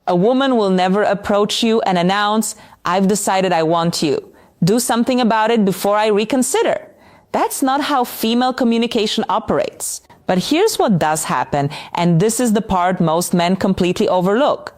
A woman will never approach you and announce, "I've decided I want you. Do something about it before I reconsider." That's not how female communication operates. But here's what does happen, and this is the part most men completely overlook.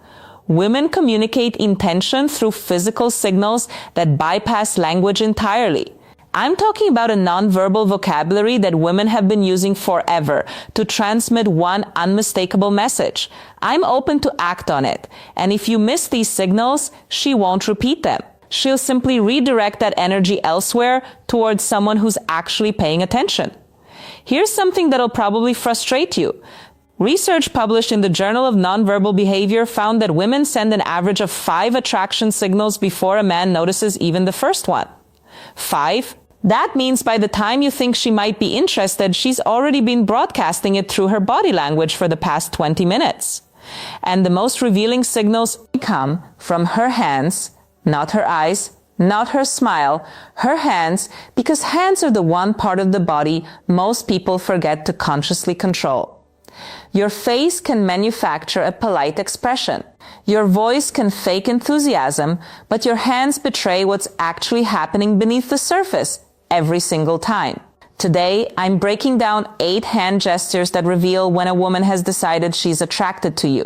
Women communicate intention through physical signals that bypass language entirely. I'm talking about a nonverbal vocabulary that women have been using forever to transmit one unmistakable message. I'm open to act on it. And if you miss these signals, she won't repeat them. She'll simply redirect that energy elsewhere towards someone who's actually paying attention. Here's something that'll probably frustrate you. Research published in the Journal of Nonverbal Behavior found that women send an average of 5 attraction signals before a man notices even the first one. 5? That means by the time you think she might be interested, she's already been broadcasting it through her body language for the past 20 minutes. And the most revealing signals come from her hands, not her eyes, not her smile, her hands, because hands are the one part of the body most people forget to consciously control. Your face can manufacture a polite expression. Your voice can fake enthusiasm, but your hands betray what's actually happening beneath the surface every single time. Today, I'm breaking down 8 hand gestures that reveal when a woman has decided she's attracted to you.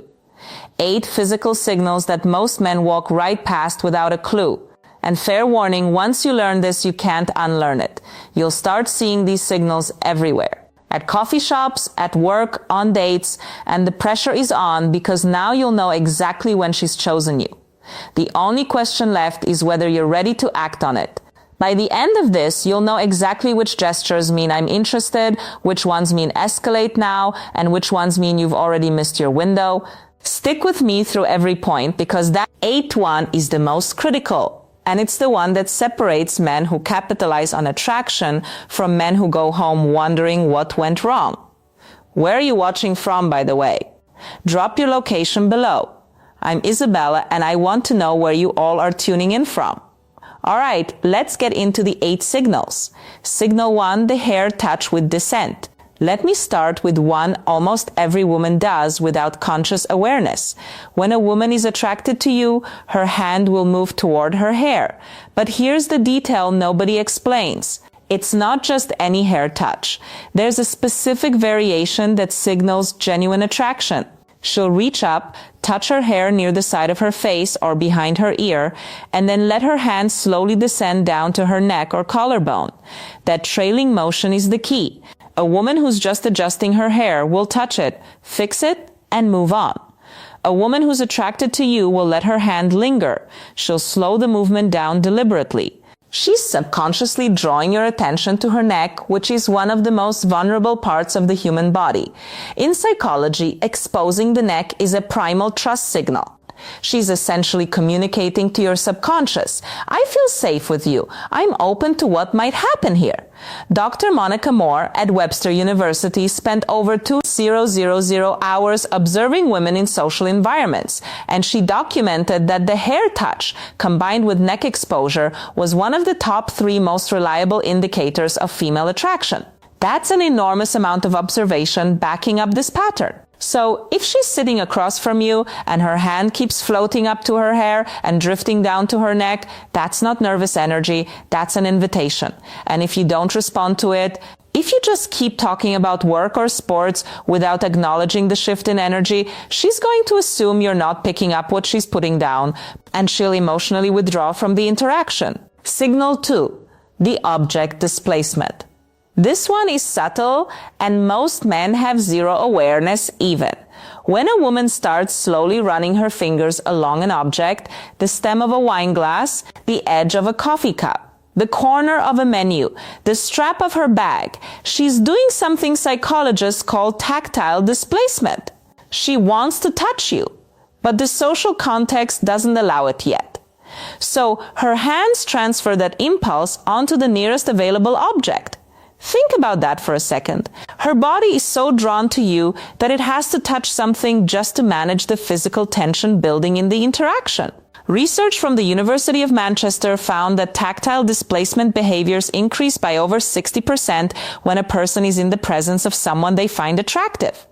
8 physical signals that most men walk right past without a clue. And fair warning, once you learn this, you can't unlearn it. You'll start seeing these signals everywhere. At coffee shops, at work, on dates, and the pressure is on because now you'll know exactly when she's chosen you. The only question left is whether you're ready to act on it. By the end of this, you'll know exactly which gestures mean I'm interested, which ones mean escalate now, and which ones mean you've already missed your window. Stick with me through every point because that 8th one is the most critical. And it's the one that separates men who capitalize on attraction from men who go home wondering what went wrong. Where are you watching from, by the way? Drop your location below. I'm Isabella, and I want to know where you all are tuning in from. All right, let's get into the 8 signals. Signal 1, the hair touch with dissent. Let me start with one almost every woman does without conscious awareness. When a woman is attracted to you, her hand will move toward her hair. But here's the detail nobody explains. It's not just any hair touch. There's a specific variation that signals genuine attraction. She'll reach up, touch her hair near the side of her face or behind her ear, and then let her hand slowly descend down to her neck or collarbone. That trailing motion is the key. A woman who's just adjusting her hair will touch it, fix it, and move on. A woman who's attracted to you will let her hand linger. She'll slow the movement down deliberately. She's subconsciously drawing your attention to her neck, which is one of the most vulnerable parts of the human body. In psychology, exposing the neck is a primal trust signal. She's essentially communicating to your subconscious. I feel safe with you. I'm open to what might happen here. Dr. Monica Moore at Webster University spent over 2,000 hours observing women in social environments, and she documented that the hair touch combined with neck exposure was one of the top 3 most reliable indicators of female attraction. That's an enormous amount of observation backing up this pattern. So if she's sitting across from you and her hand keeps floating up to her hair and drifting down to her neck, that's not nervous energy, that's an invitation. And if you don't respond to it, if you just keep talking about work or sports without acknowledging the shift in energy, she's going to assume you're not picking up what she's putting down, and she'll emotionally withdraw from the interaction. Signal 2, the object displacement. This one is subtle, and most men have zero awareness even. When a woman starts slowly running her fingers along an object, the stem of a wine glass, the edge of a coffee cup, the corner of a menu, the strap of her bag, she's doing something psychologists call tactile displacement. She wants to touch you, but the social context doesn't allow it yet. So her hands transfer that impulse onto the nearest available object. Think about that for a second. Her body is so drawn to you that it has to touch something just to manage the physical tension building in the interaction. Research from the University of Manchester found that tactile displacement behaviors increase by over 60% when a person is in the presence of someone they find attractive.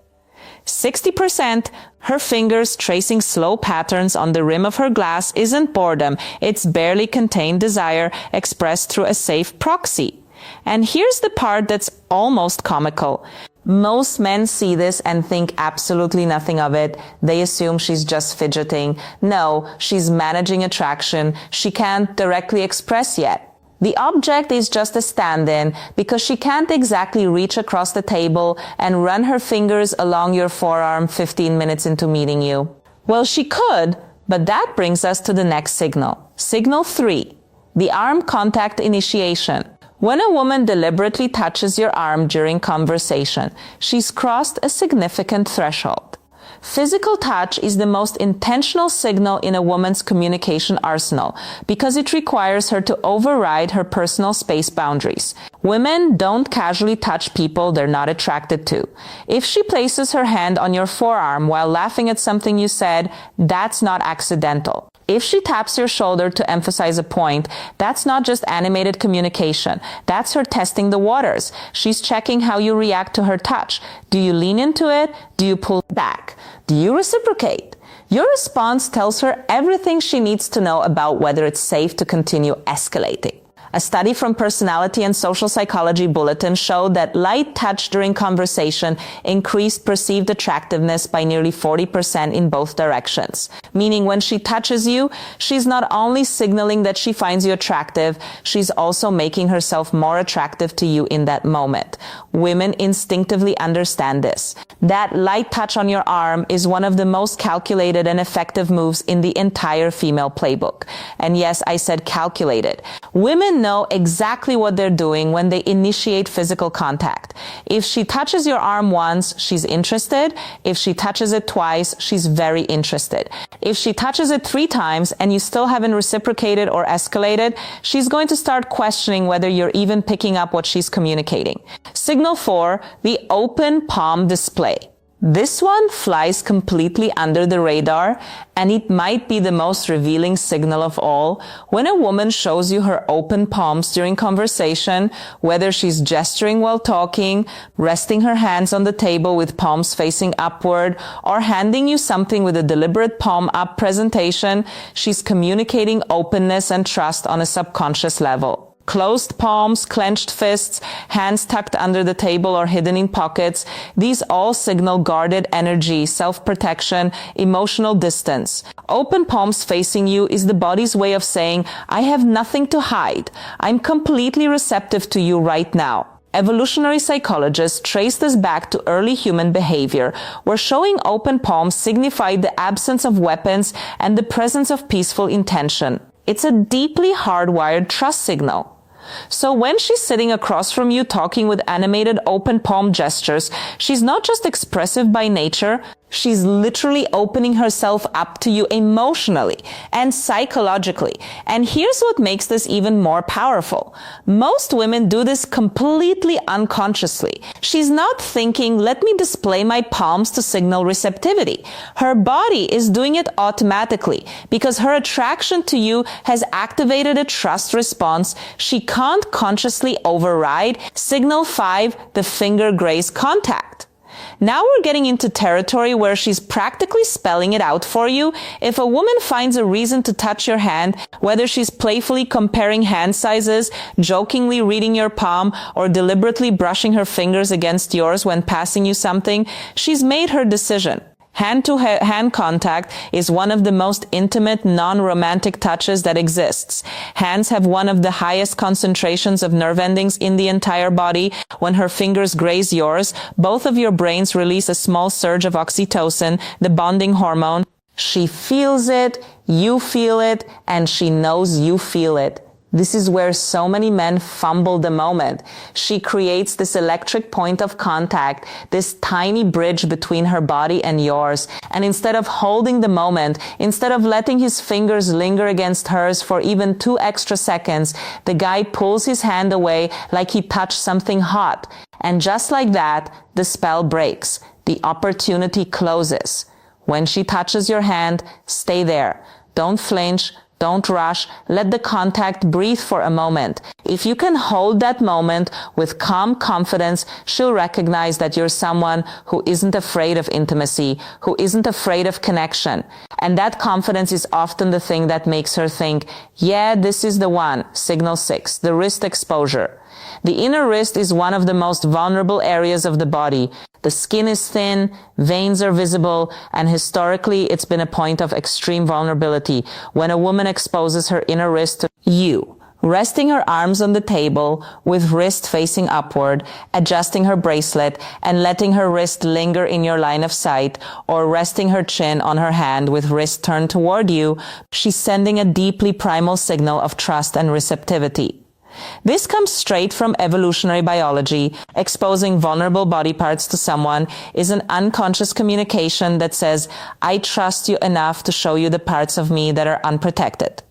60%, her fingers tracing slow patterns on the rim of her glass isn't boredom, it's barely contained desire expressed through a safe proxy. And here's the part that's almost comical. Most men see this and think absolutely nothing of it. They assume she's just fidgeting. No, she's managing attraction. She can't directly express yet. The object is just a stand-in because she can't exactly reach across the table and run her fingers along your forearm 15 minutes into meeting you. Well, she could, but that brings us to the next signal. Signal 3, the arm contact initiation. When a woman deliberately touches your arm during conversation, she's crossed a significant threshold. Physical touch is the most intentional signal in a woman's communication arsenal because it requires her to override her personal space boundaries. Women don't casually touch people they're not attracted to. If she places her hand on your forearm while laughing at something you said, that's not accidental. If she taps your shoulder to emphasize a point, that's not just animated communication. That's her testing the waters. She's checking how you react to her touch. Do you lean into it? Do you pull back? Do you reciprocate? Your response tells her everything she needs to know about whether it's safe to continue escalating. A study from Personality and Social Psychology Bulletin showed that light touch during conversation increased perceived attractiveness by nearly 40% in both directions. Meaning when she touches you, she's not only signaling that she finds you attractive, she's also making herself more attractive to you in that moment. Women instinctively understand this. That light touch on your arm is one of the most calculated and effective moves in the entire female playbook. And yes, I said calculated. Women know exactly what they're doing when they initiate physical contact. If she touches your arm once, she's interested. If she touches it twice, she's very interested. If she touches it 3 times and you still haven't reciprocated or escalated, she's going to start questioning whether you're even picking up what she's communicating. Signal 4, the open palm display. This one flies completely under the radar, and it might be the most revealing signal of all. When a woman shows you her open palms during conversation, whether she's gesturing while talking, resting her hands on the table with palms facing upward, or handing you something with a deliberate palm up presentation, she's communicating openness and trust on a subconscious level. Closed palms, clenched fists, hands tucked under the table or hidden in pockets, these all signal guarded energy, self-protection, emotional distance. Open palms facing you is the body's way of saying, I have nothing to hide. I'm completely receptive to you right now. Evolutionary psychologists trace this back to early human behavior, where showing open palms signified the absence of weapons and the presence of peaceful intention. It's a deeply hardwired trust signal. So when she's sitting across from you talking with animated open palm gestures, she's not just expressive by nature, she's literally opening herself up to you emotionally and psychologically. And here's what makes this even more powerful. Most women do this completely unconsciously. She's not thinking, let me display my palms to signal receptivity. Her body is doing it automatically because her attraction to you has activated a trust response she can't consciously override. Signal 5, the finger graze contact. Now we're getting into territory where she's practically spelling it out for you. If a woman finds a reason to touch your hand, whether she's playfully comparing hand sizes, jokingly reading your palm, or deliberately brushing her fingers against yours when passing you something, she's made her decision. Hand-to-hand contact is one of the most intimate, non-romantic touches that exists. Hands have one of the highest concentrations of nerve endings in the entire body. When her fingers graze yours, both of your brains release a small surge of oxytocin, the bonding hormone. She feels it, you feel it, and she knows you feel it. This is where so many men fumble the moment. She creates this electric point of contact, this tiny bridge between her body and yours. And instead of holding the moment, instead of letting his fingers linger against hers for even 2 extra seconds, the guy pulls his hand away like he touched something hot. And just like that, the spell breaks. The opportunity closes. When she touches your hand, stay there. Don't flinch. Don't rush. Let the contact breathe for a moment. If you can hold that moment with calm confidence, she'll recognize that you're someone who isn't afraid of intimacy, who isn't afraid of connection. And that confidence is often the thing that makes her think, yeah, this is the one. Signal 6, the wrist exposure. The inner wrist is one of the most vulnerable areas of the body. The skin is thin, veins are visible, and historically it's been a point of extreme vulnerability when a woman exposes her inner wrist to you. Resting her arms on the table with wrist facing upward, adjusting her bracelet and letting her wrist linger in your line of sight, or resting her chin on her hand with wrist turned toward you, she's sending a deeply primal signal of trust and receptivity. This comes straight from evolutionary biology. Exposing vulnerable body parts to someone is an unconscious communication that says, I trust you enough to show you the parts of me that are unprotected.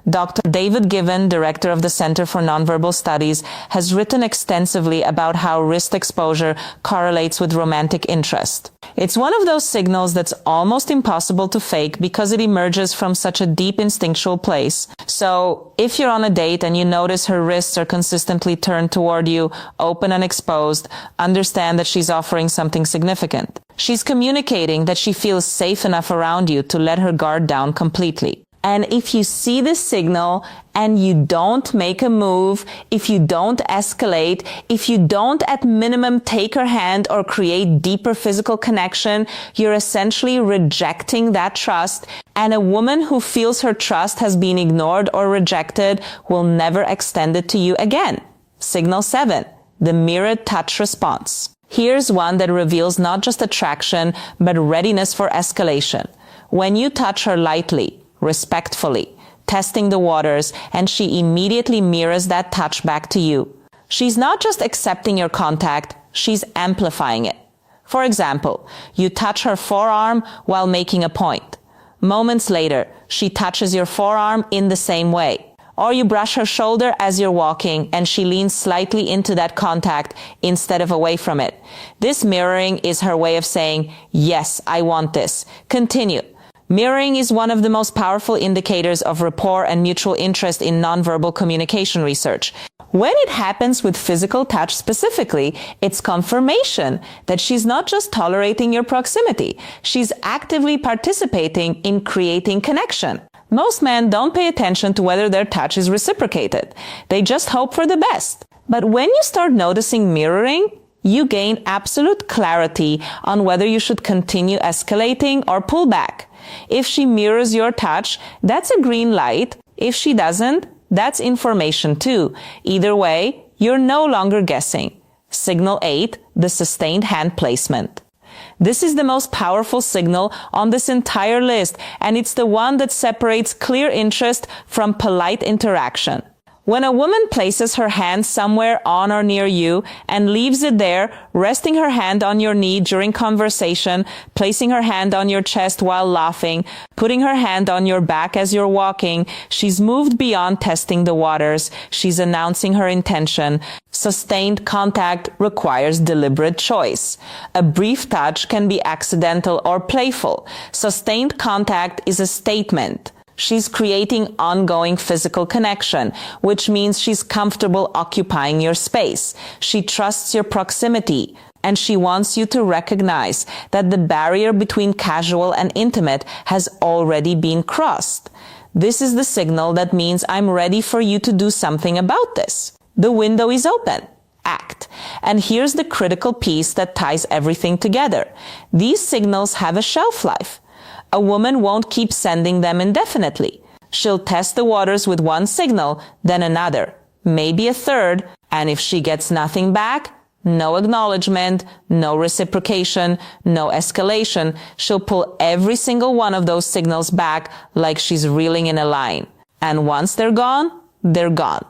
Dr. David Given, director of the Center for Nonverbal Studies, has written extensively about how wrist exposure correlates with romantic interest. It's one of those signals that's almost impossible to fake because it emerges from such a deep instinctual place. So, if you're on a date and you notice her wrists are consistently turned toward you, open and exposed, understand that she's offering something significant. She's communicating that she feels safe enough around you to let her guard down completely. And if you see this signal and you don't make a move, if you don't escalate, if you don't at minimum take her hand or create deeper physical connection, you're essentially rejecting that trust. And a woman who feels her trust has been ignored or rejected will never extend it to you again. Signal 7, the mirrored touch response. Here's one that reveals not just attraction, but readiness for escalation. When you touch her lightly, respectfully, testing the waters, and she immediately mirrors that touch back to you. She's not just accepting your contact, she's amplifying it. For example, you touch her forearm while making a point. Moments later, she touches your forearm in the same way. Or you brush her shoulder as you're walking and she leans slightly into that contact instead of away from it. This mirroring is her way of saying, yes, I want this. Continue. Mirroring is one of the most powerful indicators of rapport and mutual interest in nonverbal communication research. When it happens with physical touch specifically, it's confirmation that she's not just tolerating your proximity. She's actively participating in creating connection. Most men don't pay attention to whether their touch is reciprocated. They just hope for the best. But when you start noticing mirroring, you gain absolute clarity on whether you should continue escalating or pull back. If she mirrors your touch, that's a green light. If she doesn't, that's information too. Either way, you're no longer guessing. Signal 8, the sustained hand placement. This is the most powerful signal on this entire list, and it's the one that separates clear interest from polite interaction. When a woman places her hand somewhere on or near you and leaves it there, resting her hand on your knee during conversation, placing her hand on your chest while laughing, putting her hand on your back as you're walking, she's moved beyond testing the waters. She's announcing her intention. Sustained contact requires deliberate choice. A brief touch can be accidental or playful. Sustained contact is a statement. She's creating ongoing physical connection, which means she's comfortable occupying your space. She trusts your proximity, and she wants you to recognize that the barrier between casual and intimate has already been crossed. This is the signal that means I'm ready for you to do something about this. The window is open. Act. And here's the critical piece that ties everything together. These signals have a shelf life. A woman won't keep sending them indefinitely. She'll test the waters with one signal, then another, maybe a third, and if she gets nothing back, no acknowledgement, no reciprocation, no escalation, she'll pull every single one of those signals back like she's reeling in a line. And once they're gone, they're gone.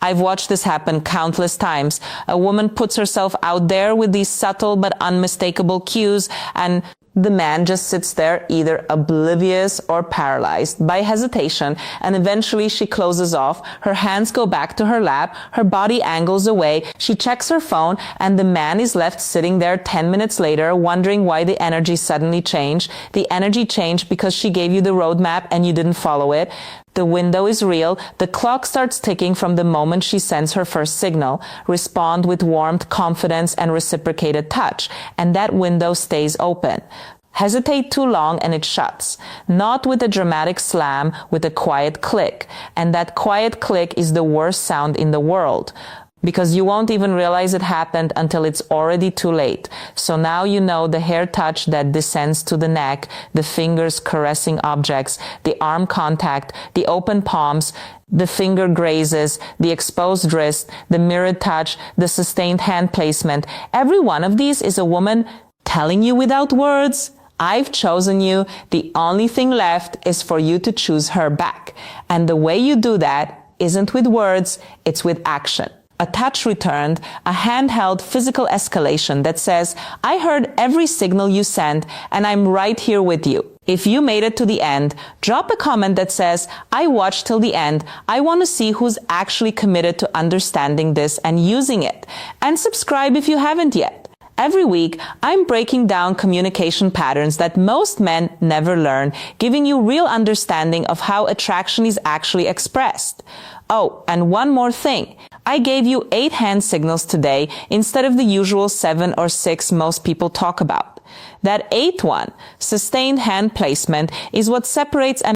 I've watched this happen countless times. A woman puts herself out there with these subtle but unmistakable cues, and the man just sits there either oblivious or paralyzed by hesitation, and eventually she closes off. Her hands go back to her lap, her body angles away, she checks her phone, and the man is left sitting there 10 minutes later wondering why the energy suddenly changed. The energy changed because she gave you the roadmap and you didn't follow it. The window is real. The clock starts ticking from the moment she sends her first signal. Respond with warmth, confidence, and reciprocated touch. And that window stays open. Hesitate too long and it shuts. Not with a dramatic slam, with a quiet click. And that quiet click is the worst sound in the world, because you won't even realize it happened until it's already too late. So now you know the hair touch that descends to the neck, the fingers caressing objects, the arm contact, the open palms, the finger grazes, the exposed wrist, the mirrored touch, the sustained hand placement. Every one of these is a woman telling you without words, I've chosen you. The only thing left is for you to choose her back. And the way you do that isn't with words, it's with action. A touch returned, a handheld physical escalation that says, I heard every signal you sent and I'm right here with you. If you made it to the end, drop a comment that says, I watched till the end. I want to see who's actually committed to understanding this and using it. And subscribe if you haven't yet. Every week, I'm breaking down communication patterns that most men never learn, giving you real understanding of how attraction is actually expressed. Oh, and one more thing. I gave you 8 hand signals today instead of the usual 7 or 6 most people talk about. That 8th one, sustained hand placement, is what separates a